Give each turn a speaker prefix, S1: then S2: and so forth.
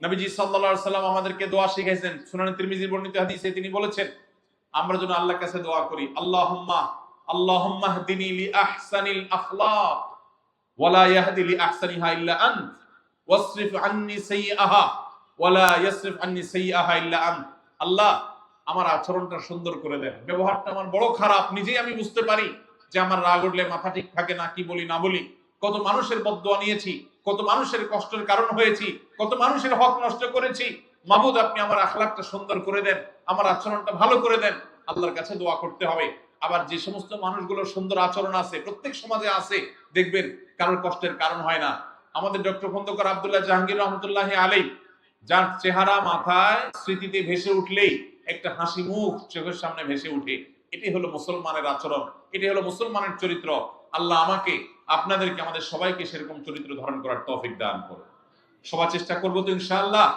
S1: নবীজি সাল্লাল্লাহু আলাইহি সাল্লাম আমাদেরকে দোয়া শিখাইছেন। সুনান তিরমিজির বর্ণিত হাদিসে তিনি বলেছেন, আমরা যেন আল্লাহর কাছে দোয়া করি, আল্লাহুম্মা হদিনি লি আহসানিল আখলাক ওয়া লা ইয়াহদি লি আহসানিহা ইল্লা আনত ওয়াসরিফ আন্নি সাইয়্যাহা ওয়া লা ইয়াসরিফ আন্নি সাইয়্যাহা ইল্লা আনত। আল্লাহ, আমার আচরণটা সুন্দর করে দেন, ব্যবহারটা আমার বড় খারাপ, নিজেই আমি বুঝতে পারি যে আমার রাগ উঠলে মাথা ঠিক থাকে না, কি বলি না বলি, কত মানুষের বদদোয়া নিয়েছি, কত মানুষের কষ্টের কারণ হয়েছি, কত মানুষের হক নষ্ট করেছি। মাবুদ, আপনি আমার আখলাকটা সুন্দর করে দেন, আমার আচরণটা ভালো করে দেন। আল্লাহর কাছে দোয়া করতে হবে। আবার যে সমস্ত মানুষগুলোর সুন্দর আচরণ আছে, প্রত্যেক সমাজে আছে, দেখবেন কারোর কষ্টের কারণ হয় না। আমাদের ডক্টর খন্দকার আব্দুল্লাহ জাহাঙ্গীর রহমতুল্লাহ আলাইহি, যার চেহারা মাথায় স্মৃতিতে ভেসে উঠলেই একটা হাসি মুখ চোখের সামনে ভেসে উঠে, এটি হলো মুসলমানের আচরণ, এটি হলো মুসলমানের চরিত্র। আল্লাহ আমাকে, আপনাদেরকে, আমাদের সবাইকে সেরকম চরিত্র ধারণ করার তৌফিক দান করুন। সবাই চেষ্টা করবো তো ইনশাআল্লাহ।